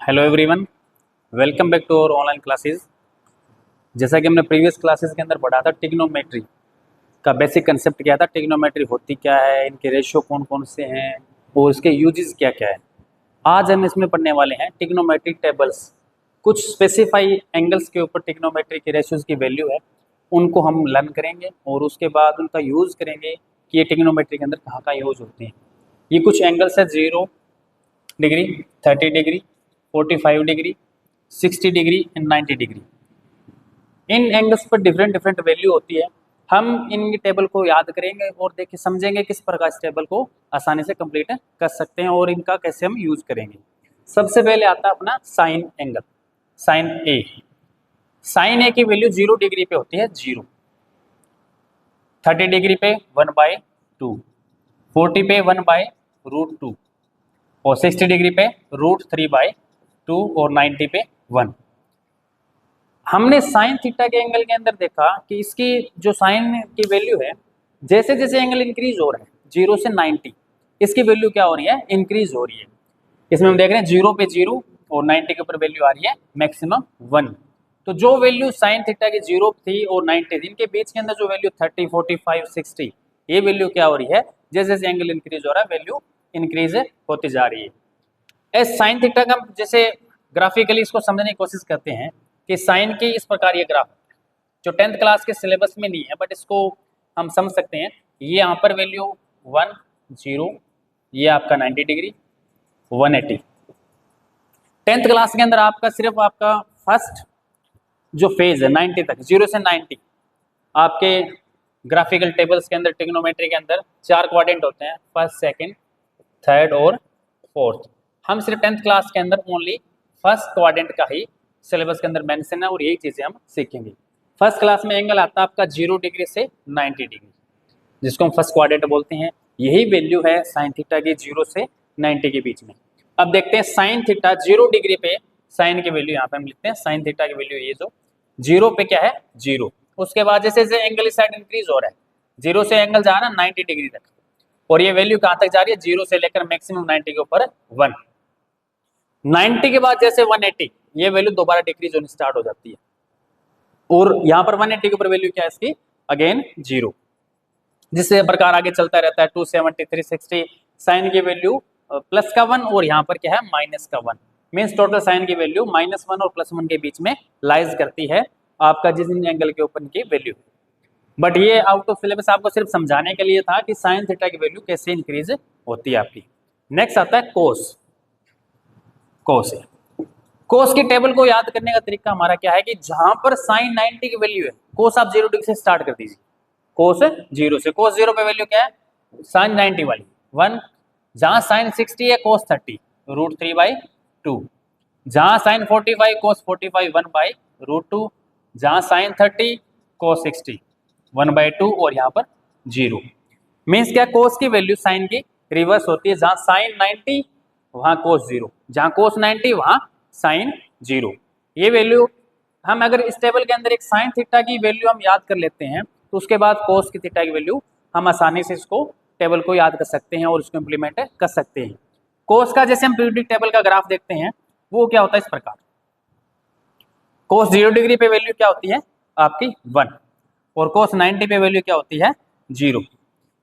Hello everyone, welcome back to our online classes. जैसा कि हमने प्रीवियस क्लासेस के अंदर पढ़ा था, ट्रिग्नोमेट्री का बेसिक कंसेप्ट क्या था, ट्रिग्नोमेट्री होती क्या है, इनके रेशियो कौन कौन से हैं और इसके यूजेस क्या क्या है। आज हम इसमें पढ़ने वाले हैं ट्रिग्नोमेट्रिक टेबल्स। कुछ स्पेसिफाई एंगल्स के ऊपर ट्रिग्नोमेट्री के रेशियोज की वैल्यू है, उनको हम लर्न करेंगे और उसके बाद उनका यूज़ करेंगे कि ये ट्रिग्नोमेट्री के अंदर कहाँ कहाँ यूज होते हैं। ये कुछ एंगल्स है 0 degree, 30 degree, 45 degree, 60 degree and 90 degree. In angles पर डिफरेंट डिफरेंट वैल्यू होती है। हम इन टेबल को याद करेंगे और देखिए समझेंगे किस प्रकार इस टेबल को आसानी से कंप्लीट कर सकते हैं और इनका कैसे हम यूज करेंगे। सबसे पहले आता है अपना साइन एंगल, साइन ए। साइन ए की वैल्यू 0 डिग्री पे होती है 0, 30 डिग्री पे 1/2, 40 पे 1/√2 और 60 डिग्री पे √3/2 और 90 पे 1। हमने साइन थीटा के एंगल के अंदर देखा कि इसकी जो साइन की वैल्यू है, जैसे जैसे एंगल इंक्रीज हो रहा है 0 से 90, इसकी वैल्यू क्या हो रही है, इंक्रीज हो रही है। इसमें हम देख रहे हैं 0 पे 0 और 90 के ऊपर वैल्यू आ रही है मैक्सिमम 1। तो जो वैल्यू साइन थीटा की 0 थी और 90 थी, इनके बीच के अंदर जो वैल्यू 30, 45, 60, ये वैल्यू क्या हो रही है, जैसे जैसे एंगल इंक्रीज हो रहा है वैल्यू इंक्रीज होती जा रही है। एस साइन थीटा का जैसे ग्राफिकली इसको समझने की कोशिश करते हैं कि साइन की इस प्रकार ये ग्राफ जो 10th क्लास के सिलेबस में नहीं है, बट इसको हम समझ सकते हैं। ये यहाँ पर वैल्यू 1, 0, ये आपका 90 डिग्री, 180। 10th क्लास के अंदर आपका सिर्फ आपका फर्स्ट जो फेज है 90 तक, 0 से 90, आपके ग्राफिकल टेबल्स के अंदर ट्रिग्नोमेट्री के अंदर 4 क्वाड्रेंट होते हैं, फर्स्ट, सेकंड, थर्ड और फोर्थ। हम सिर्फ 10th क्लास के अंदर ओनली फर्स्ट क्वाड्रेंट का ही सिलेबस के अंदर मेंशन है और यही चीजें हम सीखेंगे। फर्स्ट क्लास में एंगल आता है आपका 0 डिग्री से 90 डिग्री, जिसको हम फर्स्ट क्वाड्रेंट बोलते हैं। यही वैल्यू है साइन थीटा की 0 से 90 के बीच में। अब देखते हैं साइन थीटा 0 डिग्री पे साइन की वैल्यू यहाँ पे हम लिखते हैं, साइन थीटा की वैल्यू ये जो 0 पे क्या है 0। उसके बाद जैसे जैसे एंगल इस साइड इंक्रीज हो रहा है, 0 से एंगल जा रहा है 90 डिग्री तक, और ये वैल्यू कहां तक जा रही है, 0 से लेकर मैक्सिमम 90 के ऊपर 1। 90 के बाद जैसे 180, ये वैल्यू दोबारा डिक्रीज होनी स्टार्ट हो जाती है, और यहां पर 180 के ऊपर वैल्यू क्या है इसकी, अगेन 0। जिससे प्रकार आगे चलता रहता है 270, 360। साइन की वैल्यू प्लस का 1 और यहाँ पर क्या है माइनस का 1। मीन्स टोटल साइन की वैल्यू -1 और +1 के बीच में लाइज करती है आपका जिस एंगल के ऊपर की वैल्यू। बट ये आउट ऑफ सिलेबस आपको सिर्फ समझाने के लिए था कि साइन थीटा की वैल्यू कैसे इंक्रीज होती है आपकी। नेक्स्ट आता है कोस। कोस है, कोस की टेबल को याद करने का तरीका हमारा क्या है कि जहां पर साइन 90 की वैल्यू है, कोस आप 0 डिग्री से स्टार्ट कर दीजिए। कोस 0 से, कोस 0 पे वैल्यू क्या है, साइन 90 वाली 1। जहां साइन 60 है कोस 30 √3/2। जहां साइन 45 कोस 45 1/√2। जहां साइन 30 कोस 60 1/2 और यहाँ पर 0। मीन्स क्या, कोस की वैल्यू साइन की रिवर्स होती है। जहां साइन 90 वहां कोस 0, जहां कोस 90 वहां साइन 0। ये वैल्यू हम अगर इस टेबल के अंदर एक साइन थीटा की वैल्यू हम याद कर लेते हैं, तो उसके बाद कोस की थीटा की वैल्यू हम आसानी से इसको टेबल को याद कर सकते हैं और उसको इंप्लीमेंट कर सकते हैं। कोस का जैसे हम पीरियोडिक टेबल का ग्राफ देखते हैं, वो क्या होता है इस प्रकार। कोस 0 डिग्री पे वैल्यू क्या होती है आपकी 1, और कोस 90 पे वैल्यू क्या होती है 0।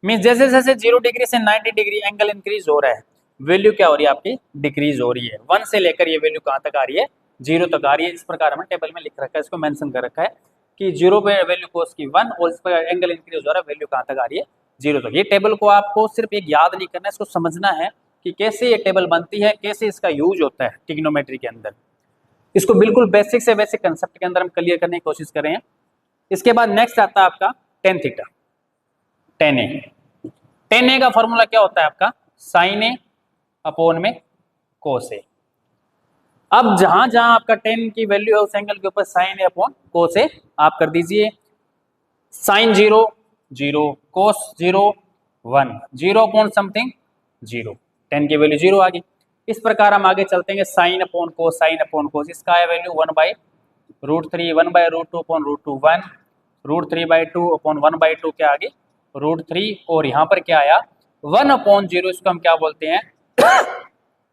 मीन्स जैसे जैसे 0 डिग्री से 90 डिग्री एंगल इंक्रीज हो रहा है, वैल्यू क्या हो रही है आपकी डिक्रीज हो रही है। 1 से लेकर ये वैल्यू कहां तक आ रही है, 0 तक आ रही है। इस प्रकार हमने टेबल में लिख रखा है, इसको मेंशन कर रखा है कि 0 पे वैल्यू कोस की 1 और इस पर एंगल इंक्रीज हो रहा है, वैल्यू कहां तक आ रही है 0 तक। ये टेबल को आपको सिर्फ एक याद नहीं करना है, इसको समझना है कि कैसे ये टेबल बनती है, कैसे इसका यूज होता है ट्रिग्नोमेट्री के अंदर। इसको बिल्कुल बेसिक से बेसिक कंसेप्ट के अंदर हम क्लियर करने की कोशिश कर रहे हैं। इसके बाद नेक्स्ट आता है आपका टेन थीटा, टेन ए। टेन ए का फॉर्मूला क्या होता है आपका, साइन ए अपॉन में कोस ए। अब जहां जहां आपका टेन की वैल्यू है उस एंगल के ऊपर साइन ए अपॉन कोस ए आप कर दीजिए। साइन 0 0, कोस 0 1, 0 अपॉन समथिंग 0, टेन की वैल्यू 0 आ गई। इस प्रकार हम आगे चलते हैं, साइन अपॉन कोस, साइन अपॉन कोस। इसका है वैल्यू 1/√3, 1/√2 अपॉन √2 1, √3/2 अपॉन 1/2 क्या आ गई √3, और यहाँ पर क्या आया 1/0। इसको हम क्या बोलते हैं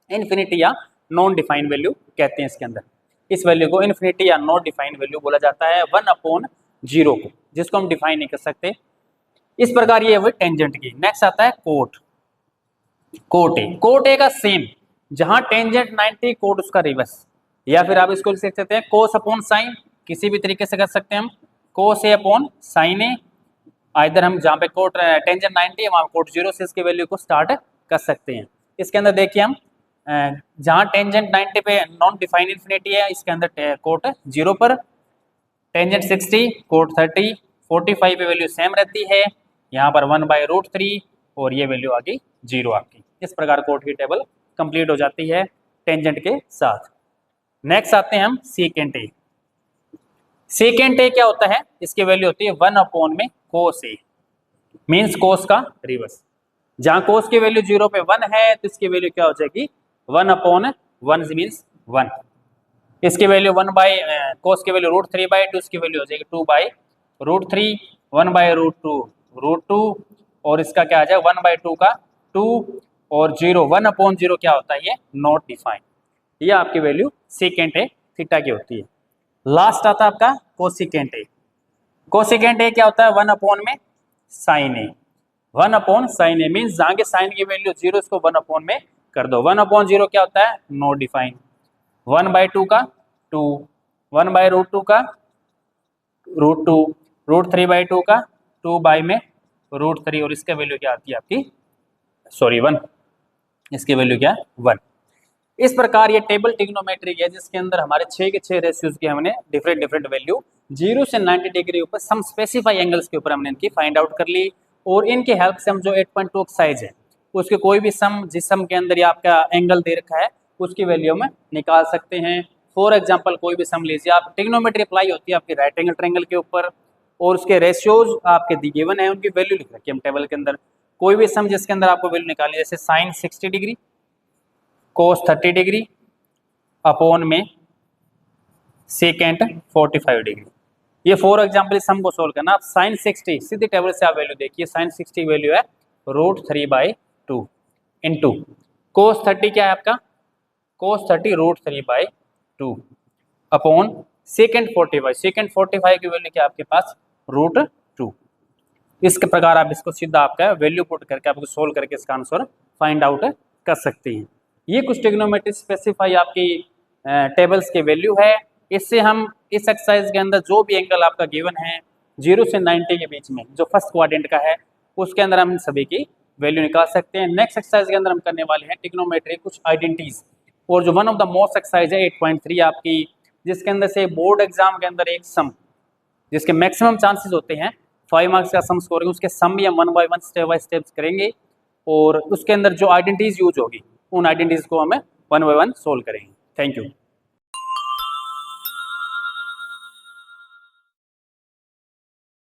इन्फिनिटी या नॉन डिफाइंड वैल्यू कहते हैं इसके अंदर। इस वैल्यू को इन्फिनिटी या नॉट डिफाइंड वैल्यू बोला जाता है 1/0 को, जिसको हम डिफाइन नहीं कर सकते। इस प्रकार ये हुई टेंजेंट की। नेक्स्ट आता है कोट। कोट ए का सेम, जहां टेंजेंट 90 कोट उसका रिवर्स, या फिर आप इसको लिख सकते हैं कोस अपॉन साइन, किसी भी तरीके से कर सकते हैं हम, कोस ए अपॉन साइन ए। इधर हम जहाँ पे कोट टेंजेंट 90 है वहाँ कोट 0 से इसके वैल्यू को स्टार्ट कर सकते हैं। इसके अंदर देखिए हम जहाँ टेंजेंट 90 पे नॉन डिफाइन इन्फिनिटी है, इसके अंदर कोट 0 पर, टेंजेंट 60 कोट 30, 45 पे वैल्यू सेम रहती है, यहाँ पर 1/√3 और ये वैल्यू आ गई 0 आपकी। इस प्रकार कोट की टेबल कंप्लीट हो जाती है टेंजेंट के साथ। नेक्स्ट आते हैं हम सेकेंट ए। सेकेंट ए क्या होता है, इसकी वैल्यू होती है 1 में कोस ए, मीन्स कोस का रिवर्स। जहां कोस की वैल्यू 0 पे 1 है तो इसकी वैल्यू क्या हो जाएगी 1/1 मीन्स 1। इसकी वैल्यू कोस की वैल्यू √3/2, इसकी वैल्यू हो जाएगी 2/√3, 1/√2 और इसका क्या आ जाए 1/2 का 2 और 0 1/0 क्या होता है ये नॉट डिफाइंड। ये आपकी वैल्यू सेकेंट ए थीटा की होती है। लास्ट आता है आपका कोसिकेंट ए। कोसिकेंट ए क्या होता है 1 में साइन ए, 1 साइन ए मीन्स जहां के साइन की वैल्यू 0 इसको 1 में कर दो। 1/0 क्या होता है नॉट डिफाइंड, 1/2 का 2, 1/√2 का √2, √3/2 का 2/√3 और इसका वैल्यू क्या आती है आपकी 1, इसकी वैल्यू क्या है 1। इस प्रकार ये टेबल ट्रिग्नोमेट्री है जिसके अंदर हमारे 6 के 6 रेशियोज की हमने डिफरेंट वैल्यू 0 से 90 डिग्री ऊपर सम स्पेसिफाई एंगल्स के ऊपर हमने इनकी फाइंड आउट कर ली, और इनके हेल्प से हम जो 8.2 एक्सरसाइज है उसके कोई भी सम जिस सम के अंदर ये आपका एंगल दे रखा है उसकी वैल्यू में निकाल सकते हैं। फॉर एग्जांपल कोई भी सम लीजिए आप, ट्रिग्नोमेट्री अप्लाई होती है आपकी राइट एंगल ट्रायंगल के ऊपर और उसके रेशियोज आपके गिवन है, उनकी वैल्यू लिख रखी है हम टेबल के अंदर। कोई भी सम जिसके अंदर आपको वैल्यू निकालनी है, जैसे साइन 60 डिग्री, कोस 30 डिग्री अपॉन में सेकेंट 45 डिग्री। ये फॉर एग्जाम्पल इस सम को सोल्व करना। आप साइन 60 सीधी टेबल से आप वैल्यू देखिए, साइन 60 वैल्यू है √3/2 इंटू कोस 30 क्या है आपका कोस 30 √3/2 अपॉन सेकेंड 45, सेकेंड 45 की वैल्यू क्या आपके पास √2। इस प्रकार आप इसको सीधा आपका वैल्यू पुट करके आपको सोल्व करके इसका आंसर फाइंड आउट कर सकते हैं। ये कुछ ट्रिग्नोमेट्री स्पेसिफाई आपकी टेबल्स के वैल्यू है। इससे हम इस एक्सरसाइज के अंदर जो भी एंगल आपका गिवन है 0 से 90 के बीच में जो फर्स्ट क्वाड्रेंट का है उसके अंदर हम सभी की वैल्यू निकाल सकते हैं। नेक्स्ट एक्सरसाइज के अंदर हम करने वाले हैं ट्रिग्नोमेट्री कुछ आइडेंटिटीज, और जो one of the most exercise है 8.3 आपकी, जिसके अंदर से बोर्ड एग्जाम के अंदर एक सम जिसके मैक्सिमम चांसेस होते हैं 5 मार्क्स का सम स्कोर, उसके सम भी हम 1 बाय 1 स्टेप बाय स्टेप्स करेंगे, और उसके अंदर जो आइडेंटिटीज यूज होगी उन आइडेंटिटीज को हमें 1 बाय 1 सोल्व करेंगे। Thank you.